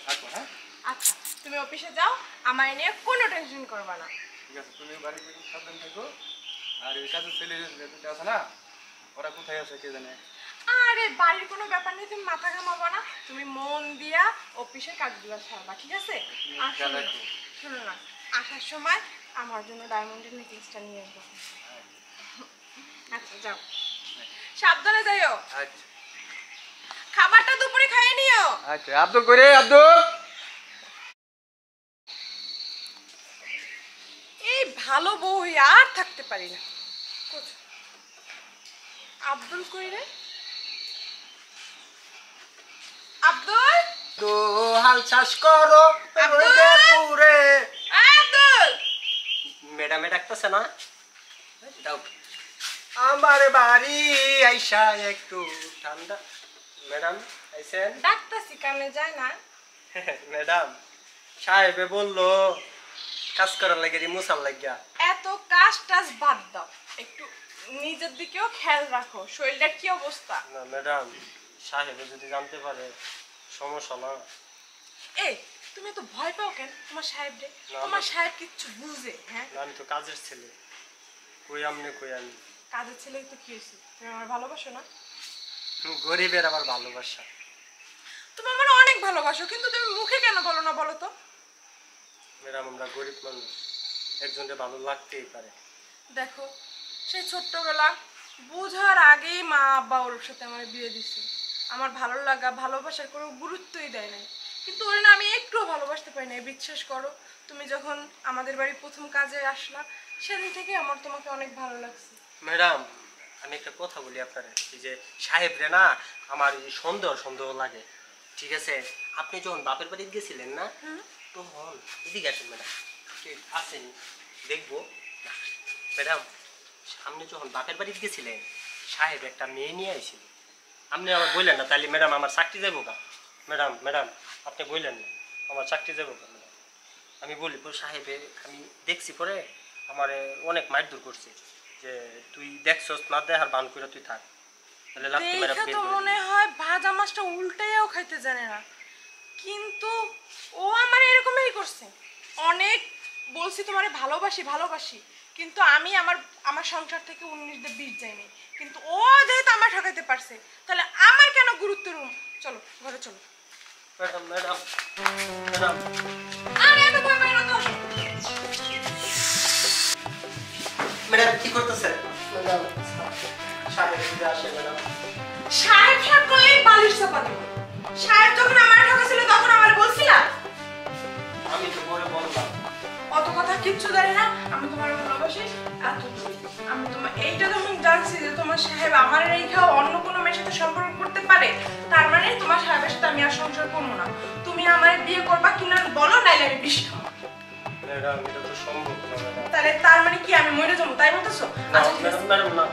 থাকো হ্যাঁ আচ্ছা তুমি অফিসে যাও আমায় নিয়ে কোনো টেনশন করবে না ঠিক আছে তুমি বাড়ি থেকে সাবধান থাকো আর এই কাজের ছেলে দুটো আছে না ওরা কোথায় আছে কে জানে আরে বাড়ির কোনো ব্যাপার নেই তুমি মাথা ঘামাবো না তুমি মন দিয়া অফিসের কাজগুলো সারবা ঠিক আছে আর শোনো না আসার সময় আমার জন্য ডায়মন্ডের নেকলেসটা নিয়ে আসবো আচ্ছা যাও সাবধানে যাইও আচ্ছা খাবারটা দুপুরে খাইয়ে নিও আচ্ছা আব্দুল করে আব্দুল এই ভালো বউ আর থাকতে পারি না আব্দুল কই রে আব্দুল তো হাল চাষ করো পুরে আব্দুল ম্যাডাম ডাকতেছে না দাও আমার বাড়ি আইসা একটু ঠান্ডা ম্যাডাম আইছেন ডাক্তারছি কানে যায় না ম্যাডাম সাহেবে বললো কাজ করার লাগে মুসাল লাগিয়া এত কাজ টাজ বাদ দাও একটু নিজের দিকেও খেয়াল রাখো শরীরটার কি অবস্থা না ম্যাডাম সাহেবে যদি জানতে পারে সমস্যা না এই তুমি তো ভয় পাও কেন তোমার সাহেব রে তোমার সাহেব কিচ্ছু বুঝে হ্যাঁ আমি তো কাজের ছেলে কই আমনে কই আমি কাজের ছেলে তো কি হয়েছে তুমি আমার ভালোবাসো না গরিবের আবার ভালোবাসা তুমি আমার অনেক ভালোবাসো কিন্তু তুমি মুখে কেন বলো না বলো তো ম্যাডাম আমরা গরিব মানুষ একজনকে ভালো লাগতেই পারে দেখো সেই ছোট্টবেলা বুঝার আগেই মা আব্বা ওর সাথে আমার বিয়ে দিছে আমার ভালো লাগা ভালোবাসার কোনো গুরুত্বই দেয় নাই কিন্তু ওর না আমি একটুও ভালোবাসতে পারি না বিশ্বাস করো তুমি যখন আমাদের বাড়ি প্রথম কাজে আসলা সেদিন থেকে আমার তোমাকে অনেক ভালো লাগছে ম্যাডাম আমি একটা কথা বলি আপনারে এই যে সাহেব রে না আমার এই সন্দেহ সন্দেহ লাগে ঠিক আছে আপনি যখন বাপের বাড়ি গেছিলেন না তখন এদিকে আসেন ম্যাডাম ঠিক আসেন দেখবো ম্যাডাম আপনি যখন বাপের বাড়ি গেছিলেন সাহেব একটা মেয়ে নিয়ে আইছিল আপনি আবার বললেন না তাহলে ম্যাডাম আমার চাকরি যাবো কা ম্যাডাম ম্যাডাম আপনি বললেন না আমার চাকরি যাবো কা ম্যাডাম আমি বলি পরে সাহেবে আমি দেখছি পরে আমার অনেক মারধর করছে যে তুই দেখছস না দেখার বান করে তুই থাক তাহলে লাগতে মেরা দেখে তো মনে হয় ভাজা মাছটা উল্টাইও খাইতে জানে না কিন্তু ও আমার এরকমই করছে অনেক বলছি তোমারে ভালোবাসি ভালোবাসি কিন্তু আমি আমার সংসার থেকে 19 দিয়ে 20 যাইনি কিন্তু ও যেহেতু আমার ঠকাইতে পারছে তাহলে আমার কেন গুরুত্ব রুম চলো ঘরে চলো ম্যাডাম ম্যাডাম ম্যাডাম আরে এত ভয় পাই না তো ম্যাডাম কি করতেছেন ম্যাডাম সাহেব যদি আসে ম্যাডাম সাহেব সাহেব করলে বালিশ চাপা দেব সাহেব যখন আমার ঠকাইছিল তখন আমার বলছিলা আমি তো পরে বললাম অত কথা কিচ্ছু জানি না আমি তোমার ভালোবাসি এত আমি তোমার এইটা যখন জানছি যে তোমার সাহেব আমার রেখাও অন্য কোনো মেয়ের সাথে সম্পর্ক করতে পারে তার মানে তোমার সাহেবের সাথে আমি আর সংসার করবো না তুমি আমার বিয়ে করবা কিনা বলো নাইলে আমি বিষ খাবো ম্যাডাম এটা তো সম্ভব না ম্যাডাম তাহলে তার মানে কি আমি মরে যাবো তাই বলতেছো না ম্যাডাম ম্যাডাম না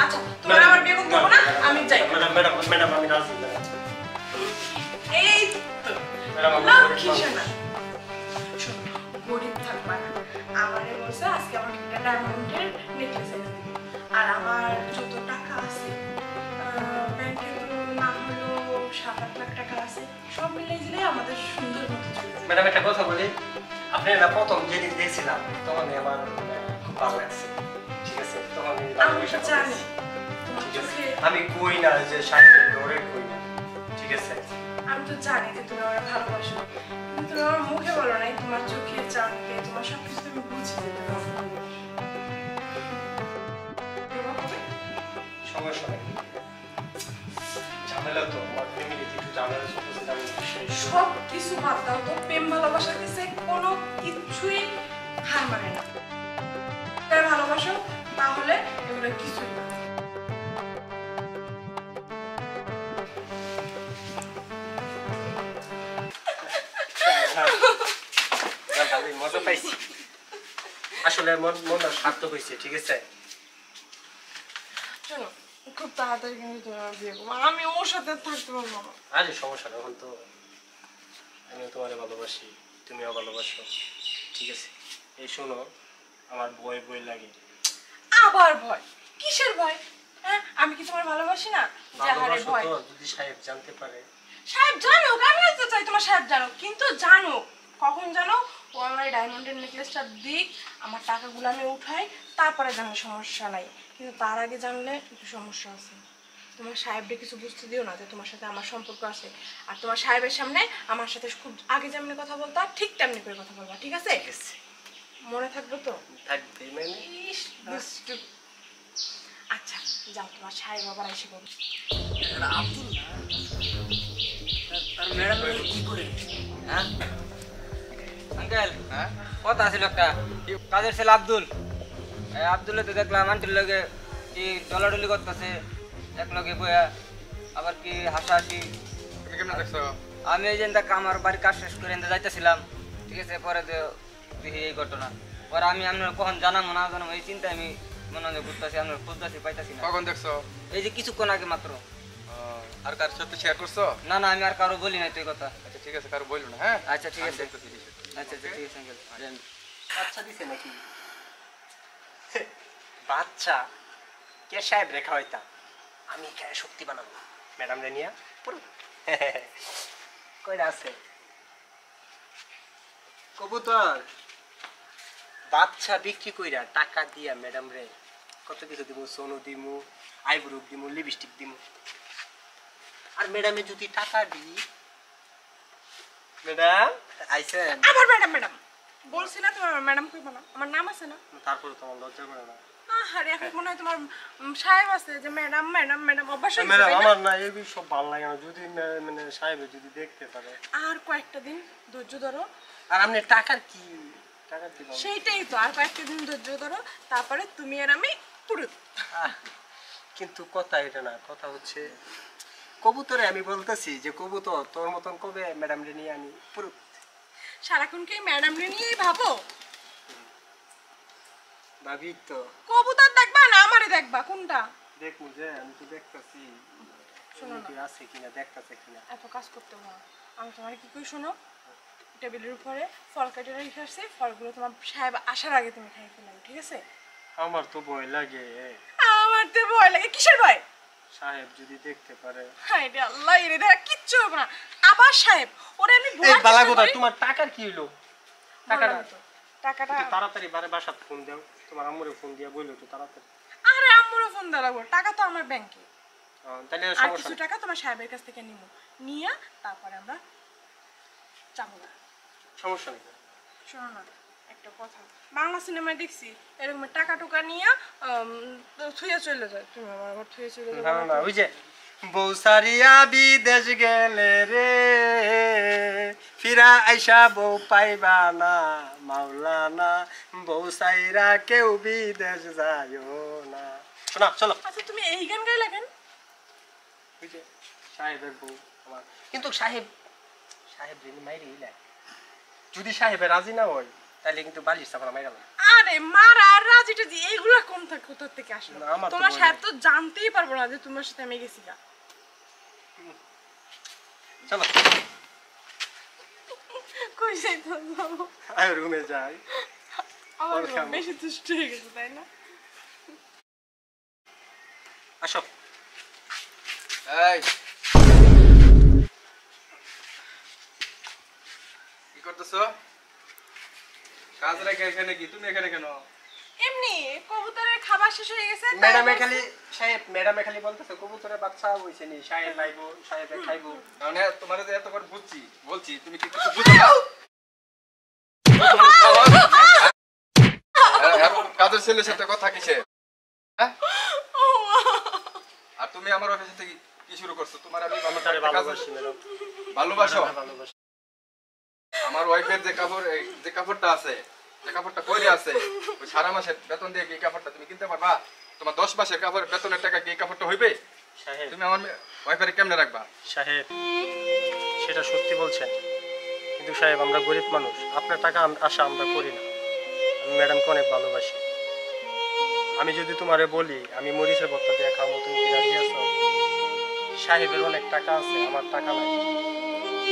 আচ্ছা তোমার আমার বিয়ে করতে হবে না আমি যাই ম্যাডাম ম্যাডাম ম্যাডাম আমি রাজি ম্যাডাম এই ম্যাডাম লক্ষ্মী সোনা গরিব থাকবা না আমারে বলছে আজকে আমার একটা ডায়মন্ডের নেকলেস এনে দিবে আর আমার যত টাকা আছে ব্যাংকে তো না হলেও 7-8 লাখ টাকা আছে সব মিলিয়ে দিলে আমাদের সুন্দর মতো চলে যাবে ম্যাডাম একটা কথা বলি আপনি না প্রথম যেদিন দিয়েছিলাম তখন আমার খুব ভালো লাগছে ঠিক আছে তখন আমি তো জানি আমি কই না যে সাথে ধরে কই না ঠিক আছে আমি তো জানি যে তুমি আমার ভালোবাসো কিন্তু তুমি আমার মুখে বলো নাই তোমার চোখে চাঁদে তোমার সব কিছু তুমি বুঝি যে তুমি আমার ভালোবাসো সমস্যা নেই ঝামেলা তো আমার ফ্যামিলিতে একটু ঝামেলা চলতেছে সব কিছু বাদ দাও তো প্রেম ভালোবাসার কাছে কোনো কিছুই হার মানে না তাই ভালোবাসো তাহলে এগুলো কিছুই না মজা পাইছি আসলে মনটা সার্থক হয়েছে ঠিক আছে শোনো খুব তাড়াতাড়ি কিন্তু তুমি আমার বিয়ে করবো আমি ওর সাথে থাকতে পারবো না আরে সমস্যা না এখন তো আমিও তোমারে ভালোবাসি তুমিও ভালোবাসো ঠিক আছে এই শোনো আমার ভয় ভয় লাগে আবার ভয় কিসের ভয় হ্যাঁ আমি কি তোমার ভালোবাসি না যাহারে ভয় যদি সাহেব জানতে পারে সাহেব জানো, আমিও তো চাই তোমার সাহেব জানো, কিন্তু জানো কখন জানো, ও আমার এই ডায়মন্ডের নেকলেসটা দিক, আমার টাকাগুলো আমি উঠাই, তারপরে জানলে সমস্যা নাই, কিন্তু তার আগে জানলে একটু সমস্যা আছে। তোমার সাহেবকে কিছু বুঝতে দিও না যে তোমার সাথে আমার সম্পর্ক আছে, আর তোমার সাহেবের সামনে আমার সাথে খুব আগে যেমনি কথা বলতা ঠিক তেমনি করে কথা বলবা, ঠিক আছে? মনে থাকবে তো? থাকবে মানে ইস, দুষ্টু। আচ্ছা যাও, তোমার সাহেব আবার এসে বলবে। আব্দুল না তার ম্যাডাম কি করে? হ্যাঁ আঙ্কেল, হ্যাঁ কথা আছিল একটা কাজের ছেলে আব্দুল। আব্দুলে তো দেখলাম আন্টির লগে কি ডলাডলি করতেছে এক লগে বইয়া, আবার কি হাসাহাসি। তুমি কেমন দেখছো? আমি এই যে আমার বাড়ির কাজ শেষ করে যাইতেছিলাম, ঠিক আছে, পরে তো দেখি এই ঘটনা। পরে আমি আপনার কখন জানাবো না জানাবো এই চিন্তা আমি মনে হয় ঘুরতেছি, আপনার খুঁজতেছি পাইতেছি না। কখন দেখছো? এই যে কিছুক্ষণ আগে মাত্র। আর কার সাথে শেয়ার করছো? না না, আমি আর কারো বলি নাই তো এই কথা। আচ্ছা ঠিক আছে, কারো বললো না। হ্যাঁ আচ্ছা ঠিক আছে, দেখতেছি বিষয়টা। আচ্ছা আচ্ছা ঠিক আছে আঙ্কেল। বাচ্চা দিছে নাকি? বাচ্চা কে সাহেব রেখা হইতা, আমি খেয়ে শক্তি বানাবো ম্যাডাম রে নিয়া পুরো। কইরা আছে কবুতর বাচ্চা বিক্রি কইরা টাকা দিয়া ম্যাডাম রে কত কিছু দিব, সোনু দিমু, আইব্রু দিমু, লিপস্টিক দিমু। আর ম্যাডামে যদি টাকা দিই, ম্যাডাম আইছেন, আবার ম্যাডাম ম্যাডাম বলছি না তোমার ম্যাডাম কইবা না, আমার নাম আছে না। তারপরে তোমার লজ্জা করে না? আরে এখন মনে হয় তোমার সাহেব আছে যে ম্যাডাম ম্যাডাম ম্যাডাম অভ্যাস হয়ে গেছে, ম্যাডাম তাই না? আমার না এই সব ভালো লাগে না, যদি মানে সাহেব যদি দেখতে পারে। আর কয়েকটা দিন ধৈর্য ধরো। আর আপনি টাকার কি বলেন? সেইটাই তো, আর কয়েকটা দিন ধৈর্য ধরো, তারপরে তুমি আর আমি পুরো। আহ, কিন্তু কথা এটা না, কথা হচ্ছে কবুতরে আমি বলতেছি যে কবুতর তোর মতন কবে ম্যাডাম রে নিয়ে আনি পুরো। সারাক্ষণ কি ম্যাডাম নিয়েই ভাবো? ভাবি তো কবুতর দেখবা না আমারে দেখবা, কোনটা? দেখবো যে আমি তো দেখতেছি শোনো না, আছে কিনা, দেখতেছে কিনা। এত কাজ করতে হবে না, আমি তোমার কি কই শোনো, টেবিলের উপরে ফল কেটে রেখে আসছি, ফলগুলো তোমার সাহেব আসার আগে তুমি খাই ফেলাও, ঠিক আছে? আমার তো ভয় লাগে, আমার তো ভয় লাগে। কিসের ভয়? সাহেব যদি দেখতে পারে। হায় রে আল্লাহ, এরে দেখা কিচ্ছু হবে না। আবার সাহেব ওরে আমি এই বলার বালা চেষ্টা কথা, করি। তোমার টাকার কি হলো? বললাম তো, টাকাটা একটু তাড়াতাড়ি বাসাত ফোন দাও, তোমার আম্মুরে ফোন দিয়া বললো তো তাড়াতাড়ি। আরে আম্মুরও ফোন দাঁড়াবো, টাকা তো আমার ব্যাংকে। তাহলে আর সমস্যা কিছু নেই। টাকা তোমার সাহেবের কাছ থেকে নিব, নিয়ে তারপরে আমরা যাবো না। সমস্যা নেই। শোনো না একটা কথা, বাংলা সিনেমায় দেখছি এরকম টাকা টুকা নিয়ে থুয়ে চলে যায়, তুমি আমার ঘর থুয়ে চলে না যাবে না, ওই যে বউ সারিয়া বিদেশ গেলে রে, ফিরা আইসা বউ পাইবা না মাওলানা, বউ সাইরা কেউ বিদেশ যায়ও না। শোনা চলো। আচ্ছা তুমি এই গান গাইলা কেন? ওই যে সাহেবের বউ আমার, কিন্তু সাহেব রেনি মাইরে ইলা, যদি সাহেবের রাজি না হয় তাহলে কিন্তু বালিশ চাপা মাইরা না। আরে মারা আর রাজিটা জি এইগুলা কোথা থেকে আসলো? না, আমার তো তোমার ভয় সাহেব লাগে। তো জানতেই পারবো না যে তোমার সাথে আমি গেছি গা। চলো কই যাইতো যাবো? আয় রুমে যাই। আমার ওর খাবো। বেশি দুষ্ট হয়ে গেছে তাই না? আসো। এই কি করতেছো? কাজ রেখে এখানে কি? তুমি এখানে কেন? এমনি কবুতরের খাবার শেষ হয়ে গেছে তাই ম্যাডামে আমি- খালি ম্যাডামে খালি বলতেছে কবুতরের বাচ্চা হইছে নি, সাহেব আইবো, সাহেবে খাইবো। মানে তোমার যে এত করে বুঝছি বলছি, তুমি কি কিছু বুঝো না? কাজের ছেলের সাথে কথা কিসে? হ্যাঁ? ও, আর তুমি আমার অফিসে থেকে কি শুরু করছো? তোমার আমি আমি তারে ভালোবাসি ম্যাডাম। ভালোবাসো? ভালোবাসি। আমার ওয়াইফের যে কাপড়, যে কাপড়টা আছে, যে কাপড়টা কইরে আছে, ওই সারা মাসের বেতন দিয়ে কি এই কাপড়টা তুমি কিনতে পারবা? তোমার 10 মাসের কাপড় বেতনের টাকা কি এই কাপড়টা হইবে? সাহেব, তুমি আমার ওয়াইফের কেমনে রাখবা? সাহেব সেটা সত্যি বলছেন, কিন্তু সাহেব আমরা গরিব মানুষ, আপনার টাকা আশা আমরা করি না। আমি ম্যাডামকে অনেক ভালোবাসি। আমি যদি তোমারে বলি আমি মরিচের ভর্তা দিয়ে খাবো, তুমি কি রাজি আছো? সাহেবের অনেক টাকা আছে, আমার টাকা নাই।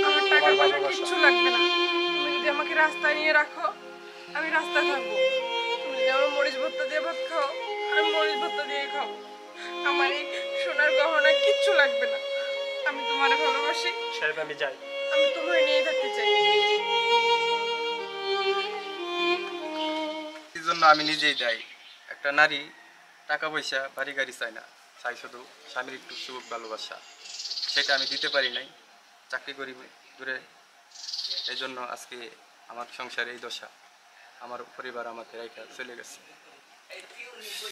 আমার টাকা আমার পয়সা ভালোবাসা। কিচ্ছু লাগবে না, তুমি যদি আমাকে রাস্তায় নিয়ে রাখো আমি রাস্তায় থাকবো, তুমি যদি আমার মরিচ ভর্তা দিয়ে ভাত খাও আমি মরিচ ভর্তা দিয়ে খাবো, আমার এই সোনার গহনা কিচ্ছু লাগবে না। আমি তোমারে ভালোবাসি, সাহেব আমি যাই। আমি তোমার নিয়ে থাকতে চাই। এই জন্য আমি নিজেই দায়ী। একটা নারী টাকা পয়সা বাড়ি গাড়ি চায় না, চাই শুধু স্বামীর একটু সুখ ভালোবাসা। সেটা আমি দিতে পারি নাই, চাকরি করি দূরে। এই জন্য আজকে আমার সংসারে এই দশা, আমার পরিবার আমাকে রেখে চলে গেছে।